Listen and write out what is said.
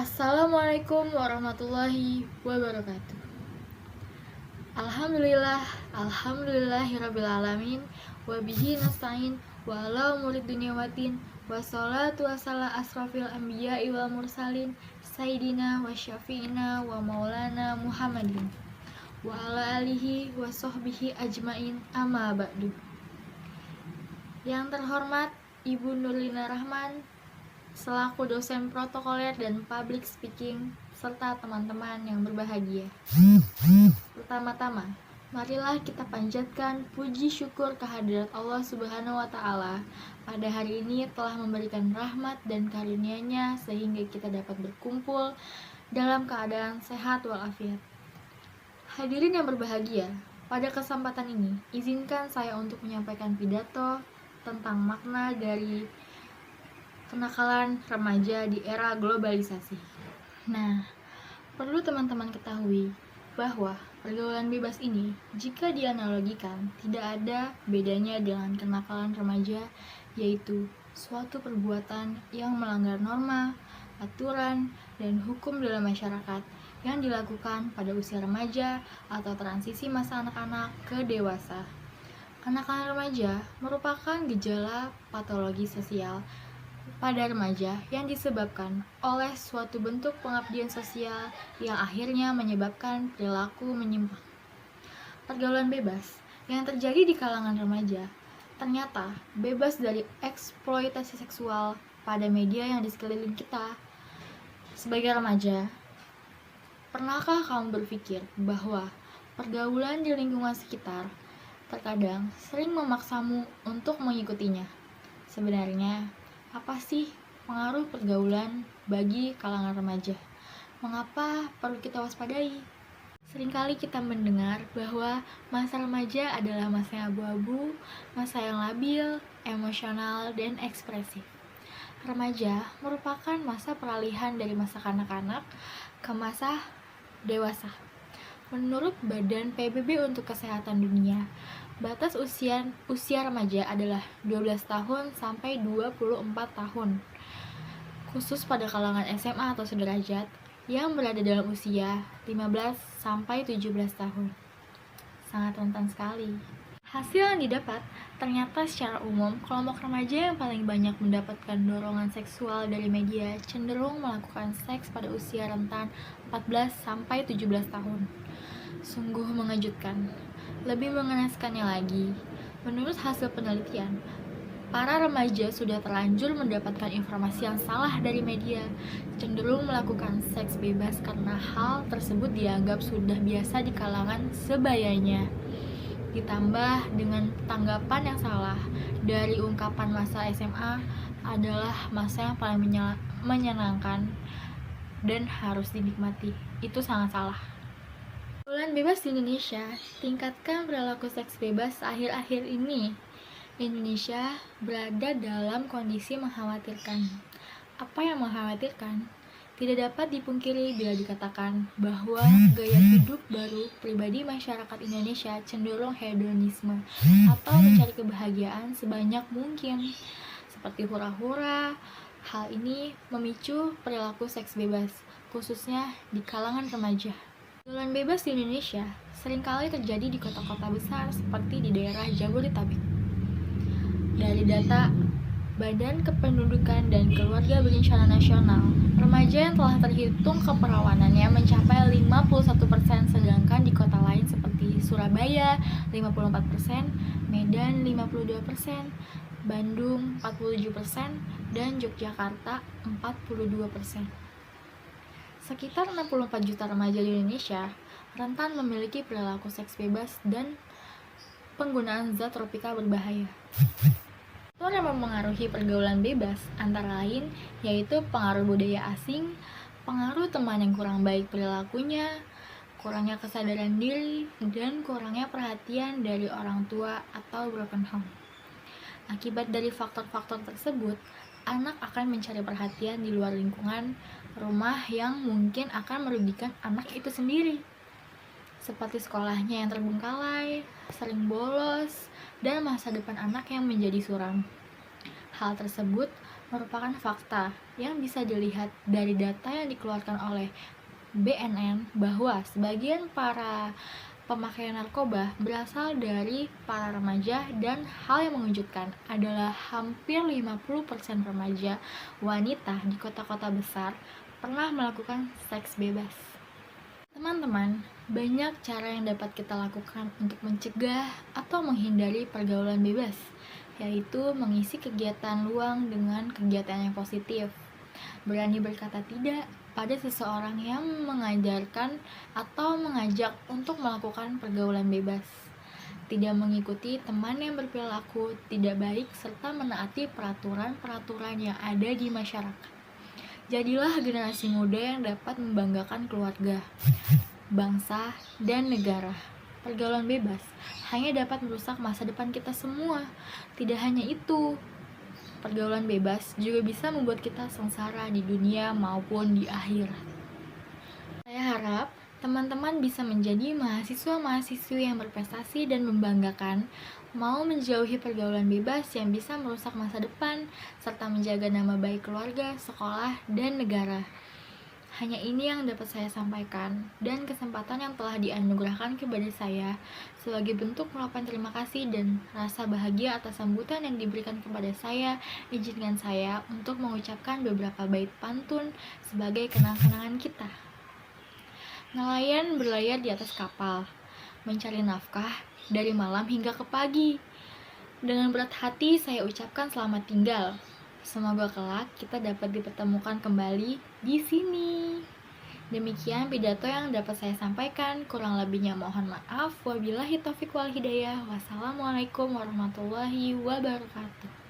Assalamualaikum warahmatullahi wabarakatuh. Alhamdulillah, alhamdulillahirrabbilalamin. Wabihi nasta'in, wa ala umuri dunya waddin. Wassalatu wassala asrafil anbiya'i wal mursalin, Sayyidina wa syafi'ina wa maulana Muhammadin, wa ala alihi wa sahbihi ajmain, amma ba'du. Yang terhormat Ibu Nurlina Rahman selaku dosen protokoler dan public speaking, serta teman-teman yang berbahagia. Pertama-tama, marilah kita panjatkan puji syukur kehadirat Allah Subhanahu wa Ta'ala pada hari ini telah memberikan rahmat dan karunia-Nya sehingga kita dapat berkumpul dalam keadaan sehat walafiat. Hadirin yang berbahagia, pada kesempatan ini izinkan saya untuk menyampaikan pidato tentang makna dari kenakalan remaja di era globalisasi. Nah, perlu teman-teman ketahui bahwa pergaulan bebas ini, jika dianalogikan, tidak ada bedanya dengan kenakalan remaja, yaitu suatu perbuatan yang melanggar norma, aturan, dan hukum dalam masyarakat yang dilakukan pada usia remaja atau transisi masa anak-anak ke dewasa. Kenakalan remaja merupakan gejala patologi sosial pada remaja yang disebabkan oleh suatu bentuk pengabdian sosial yang akhirnya menyebabkan perilaku menyimpang. Pergaulan bebas yang terjadi di kalangan remaja ternyata bebas dari eksploitasi seksual pada media yang di sekeliling kita. Sebagai remaja, pernahkah kamu berpikir bahwa pergaulan di lingkungan sekitar terkadang sering memaksamu untuk mengikutinya? Sebenarnya, apa sih pengaruh pergaulan bagi kalangan remaja? Mengapa perlu kita waspadai? Seringkali kita mendengar bahwa masa remaja adalah masa yang abu-abu, masa yang labil, emosional, dan ekspresif. Remaja merupakan masa peralihan dari masa kanak-kanak ke masa dewasa. Menurut Badan PBB untuk Kesehatan Dunia, batas usia remaja adalah 12 tahun sampai 24 tahun. Khusus pada kalangan SMA atau sederajat yang berada dalam usia 15 sampai 17 tahun. Sangat rentan sekali. Hasil yang didapat, ternyata secara umum kelompok remaja yang paling banyak mendapatkan dorongan seksual dari media cenderung melakukan seks pada usia rentan 14 sampai 17 tahun. Sungguh mengejutkan. Lebih mengenaskannya lagi, menurut hasil penelitian, para remaja sudah terlanjur mendapatkan informasi yang salah dari media, cenderung melakukan seks bebas karena hal tersebut dianggap sudah biasa di kalangan sebayanya. Ditambah dengan tanggapan yang salah dari ungkapan masa SMA adalah masa yang paling menyenangkan dan harus dinikmati. Itu sangat salah. Pergaulan bebas di Indonesia tingkatkan perilaku seks bebas akhir-akhir ini. Indonesia berada dalam kondisi mengkhawatirkan. Apa yang mengkhawatirkan? Tidak dapat dipungkiri bila dikatakan bahwa gaya hidup baru pribadi masyarakat Indonesia cenderung hedonisme atau mencari kebahagiaan sebanyak mungkin, seperti hura-hura. Hal ini memicu perilaku seks bebas, khususnya di kalangan remaja. Pergaulan bebas di Indonesia seringkali terjadi di kota-kota besar seperti di daerah Jabodetabek. Dari data Badan Kependudukan dan Keluarga Berencana Nasional, remaja yang telah terhitung keperawanannya mencapai 51%, sedangkan di kota lain seperti Surabaya 54%, Medan 52%, Bandung 47%, dan Yogyakarta 42%. Sekitar 64 juta remaja di Indonesia rentan memiliki perilaku seks bebas dan penggunaan zat tropika berbahaya. Faktor yang mempengaruhi pergaulan bebas antara lain yaitu pengaruh budaya asing, pengaruh teman yang kurang baik perilakunya, kurangnya kesadaran diri, dan kurangnya perhatian dari orang tua atau broken home. Akibat dari faktor-faktor tersebut, anak akan mencari perhatian di luar lingkungan rumah yang mungkin akan merugikan anak itu sendiri, seperti sekolahnya yang terbengkalai, sering bolos, dan masa depan anak yang menjadi suram. Hal tersebut merupakan fakta yang bisa dilihat dari data yang dikeluarkan oleh BNN bahwa sebagian para pemakai narkoba berasal dari para remaja, dan hal yang mengejutkan adalah hampir 50% remaja wanita di kota-kota besar pernah melakukan seks bebas. Teman-teman, banyak cara yang dapat kita lakukan untuk mencegah atau menghindari pergaulan bebas, yaitu mengisi kegiatan luang dengan kegiatan yang positif. Berani berkata tidak pada seseorang yang mengajarkan atau mengajak untuk melakukan pergaulan bebas. Tidak mengikuti teman yang berperilaku tidak baik serta menaati peraturan-peraturan yang ada di masyarakat. Jadilah generasi muda yang dapat membanggakan keluarga, bangsa, dan negara. Pergaulan bebas hanya dapat merusak masa depan kita semua. Tidak hanya itu, pergaulan bebas juga bisa membuat kita sengsara di dunia maupun di akhirat. Saya harap teman-teman bisa menjadi mahasiswa-mahasiswi yang berprestasi dan membanggakan, mau menjauhi pergaulan bebas yang bisa merusak masa depan, serta menjaga nama baik keluarga, sekolah, dan negara. Hanya ini yang dapat saya sampaikan, dan kesempatan yang telah dianugerahkan kepada saya sebagai bentuk ungkapan terima kasih dan rasa bahagia atas sambutan yang diberikan kepada saya. Izinkan saya untuk mengucapkan beberapa bait pantun sebagai kenang-kenangan kita. Nelayan berlayar di atas kapal, mencari nafkah dari malam hingga ke pagi. Dengan berat hati saya ucapkan selamat tinggal. Semoga kelak kita dapat dipertemukan kembali di sini. Demikian pidato yang dapat saya sampaikan. Kurang lebihnya mohon maaf. Wabillahi taufiq wal hidayah. Wassalamualaikum warahmatullahi wabarakatuh.